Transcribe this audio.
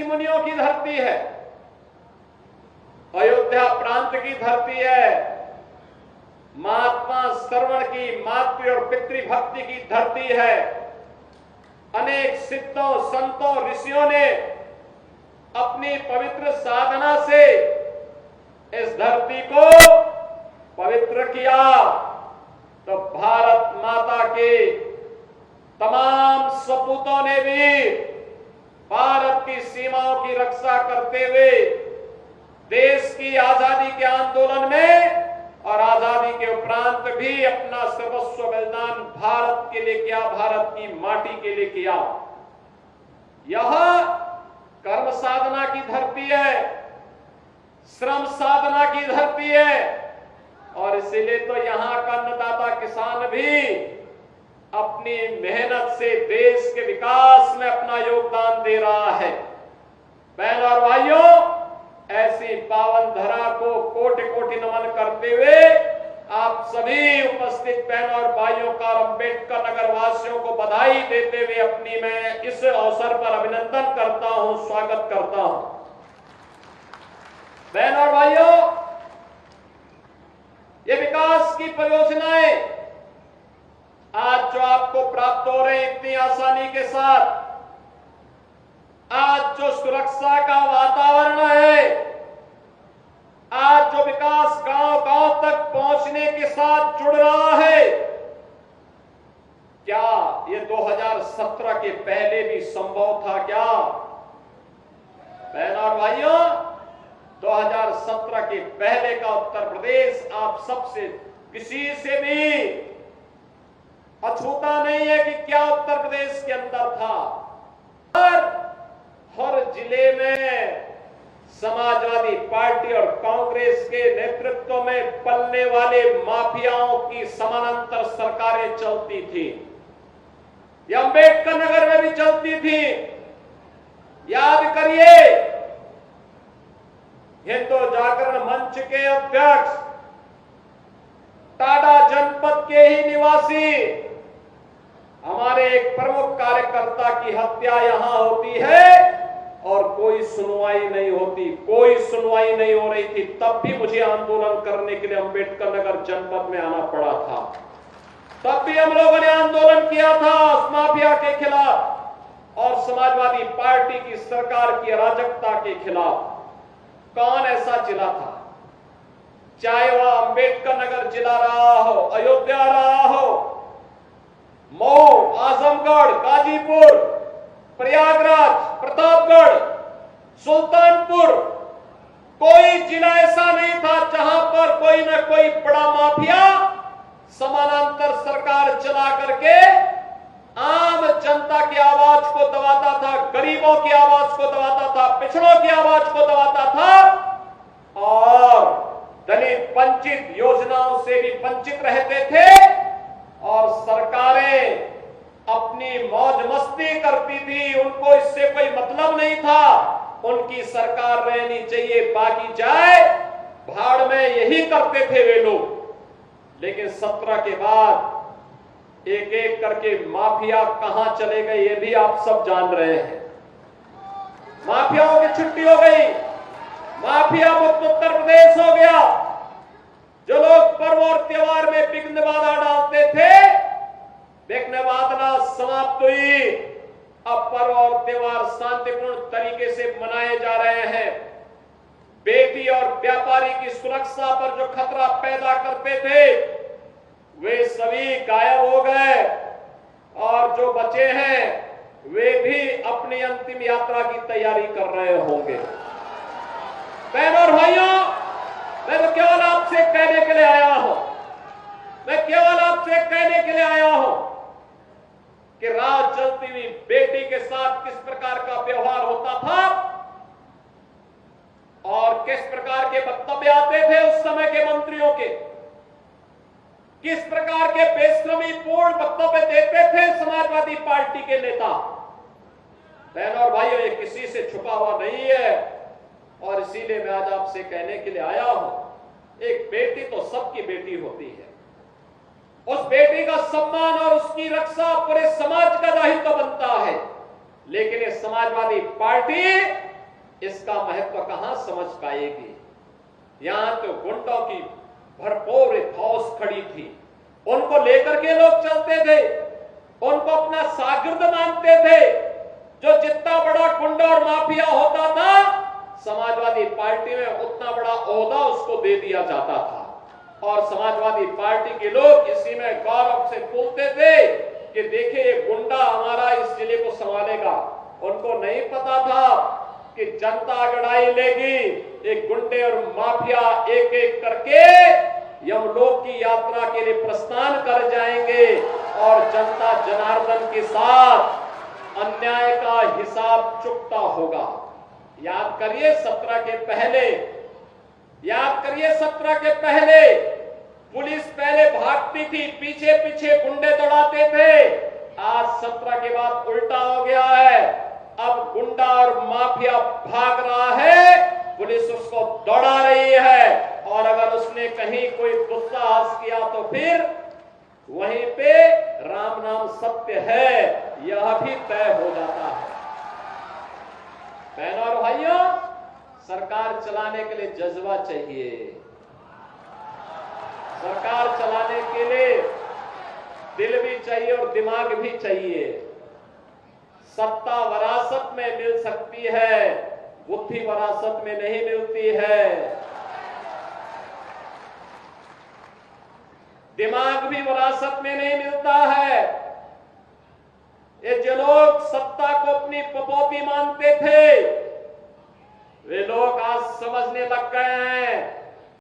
मुनियों की धरती है, अयोध्या प्रांत की धरती है, महात्मा श्रवण की मातृ और पितृभक्ति की धरती है। अनेक सिद्धों संतों ऋषियों ने अपनी पवित्र साधना से इस धरती को पवित्र किया। तो भारत माता के तमाम सपूतों ने भी भारत की सीमाओं की रक्षा करते हुए देश की आजादी के आंदोलन में और आजादी के उपरांत भी अपना सर्वस्व बलिदान भारत के लिए किया, भारत की माटी के लिए किया। यह कर्म साधना की धरती है, श्रम साधना की धरती है, और इसीलिए तो यहां का अन्नदाता किसान भी अपनी मेहनत से देश के विकास में अपना योगदान दे रहा है। बहन और भाइयों, ऐसी पावन धरा को कोटि कोटि नमन करते हुए आप सभी उपस्थित बहन और भाइयों का अम्बेडकर नगर वासियों को बधाई देते हुए अपनी मैं इस अवसर पर अभिनंदन करता हूं, स्वागत करता हूं। बहन और भाइयों, ये विकास की परियोजनाएं आज जो आपको प्राप्त हो रही इतनी आसानी के साथ, आज जो सुरक्षा का वातावरण है, आज जो विकास गांव गांव तक पहुंचने के साथ जुड़ रहा है, क्या ये 2017 के पहले भी संभव था क्या? बहन और भाइयों, 2017 के पहले का उत्तर प्रदेश आप सबसे किसी से भी अछूता नहीं है कि क्या उत्तर प्रदेश के अंदर था। हर जिले में समाजवादी पार्टी और कांग्रेस के नेतृत्व में पलने वाले माफियाओं की समानांतर सरकारें चलती थी। यह अम्बेडकर नगर में भी चलती थी। याद करिए, हिंदू जागरण मंच के अध्यक्ष, टाडा जनपद के ही निवासी हमारे एक प्रमुख कार्यकर्ता की हत्या यहां होती है और कोई सुनवाई नहीं होती, कोई सुनवाई नहीं हो रही थी। तब भी मुझे आंदोलन करने के लिए अम्बेडकर नगर जनपद में आना पड़ा था। तब भी हम लोगों ने आंदोलन किया था उस माफिया के खिलाफ और समाजवादी पार्टी की सरकार की अराजकता के खिलाफ। कौन ऐसा जिला था, चाहे वह अम्बेडकर नगर जिला रहा हो, अयोध्या रहा हो, मऊ, आजमगढ़, गाजीपुर, प्रयागराज, प्रतापगढ़, सुल्तानपुर, कोई जिला ऐसा नहीं था जहां पर कोई न कोई बड़ा माफिया समानांतर सरकार चला करके आम जनता की आवाज को दबाता था, गरीबों की आवाज को दबाता था, पिछड़ों की आवाज को दबाता था और दलित वंचित योजनाओं से भी वंचित रहते थे और सरकारें अपनी मौज मस्ती करती थी। उनको इससे कोई मतलब नहीं था, उनकी सरकार रहनी चाहिए, बाकी जाए भाड़ में, यही करते थे वे लोग। लेकिन 17 के बाद एक एक करके माफिया कहां चले गए ये भी आप सब जान रहे हैं। माफियाओं की छुट्टी हो गई, माफिया मुक्त उत्तर प्रदेश हो गया। जो लोग पर्व और त्योहार में विघ्न बाधा डालते थे, विघ्न बाधा समाप्त हुई। अब पर्व और त्योहार शांतिपूर्ण तरीके से मनाए जा रहे हैं। बेटी और व्यापारी की सुरक्षा पर जो खतरा पैदा करते थे वे सभी गायब हो गए और जो बचे हैं वे भी अपनी अंतिम यात्रा की तैयारी कर रहे होंगे। बहनों और भाइयों, मैं तो केवल आपसे कहने के लिए आया हूं, मैं केवल आपसे कहने के लिए आया हूं कि रात जलती हुई बेटी के साथ किस प्रकार का व्यवहार होता था और किस प्रकार के वक्तव्य आते थे उस समय के मंत्रियों के, किस प्रकार के बेशर्मी पूर्ण वक्तव्य देते थे समाजवादी पार्टी के नेता। बहनों और भाइयों, ये किसी से छुपा हुआ नहीं है और इसीलिए मैं आज आपसे कहने के लिए आया हूं, एक बेटी तो सबकी बेटी होती है। उस बेटी का सम्मान और उसकी रक्षा पूरे समाज का दायित्व बनता है। लेकिन ये समाजवादी पार्टी इसका महत्व कहां समझ पाएगी। यहां तो गुंडों की भरपूर फौज खड़ी थी, उनको लेकर के लोग चलते थे, उनको अपना शागिर्द मानते थे। जो जितना बड़ा गुंडा और माफिया होता था, समाजवादी पार्टी में उतना बड़ा ओहदा उसको दे दिया जाता था। और समाजवादी पार्टी के लोग इसी में गौरव से बोलते थे कि देखिए ये गुंडा हमारा इस जिले को संभालेगा। उनको नहीं पता था कि जनता लड़ाई लेगी, एक गुंडे और माफिया एक एक करके यमलोक की यात्रा के लिए प्रस्थान कर जाएंगे और जनता जनार्दन के साथ अन्याय का हिसाब चुकता होगा। याद करिए 17 के पहले, याद करिए 17 के पहले पुलिस पहले भागती थी, पीछे पीछे गुंडे दौड़ाते थे। आज 17 के बाद उल्टा हो गया है। अब गुंडा और माफिया भाग रहा है, पुलिस उसको दौड़ा रही है, और अगर उसने कहीं कोई दुस्साहस किया तो फिर वहीं पे राम नाम सत्य है यह भी तय हो जाता है। बहनों और भाइयों, सरकार चलाने के लिए जज्बा चाहिए, सरकार चलाने के लिए दिल भी चाहिए और दिमाग भी चाहिए। सत्ता वरासत में मिल सकती है, बुद्धि वरासत में नहीं मिलती है, दिमाग भी वरासत में नहीं मिलता है। ये जो लोग सत्ता को अपनी पपौती मानते थे, वे लोग आज समझने लग गए हैं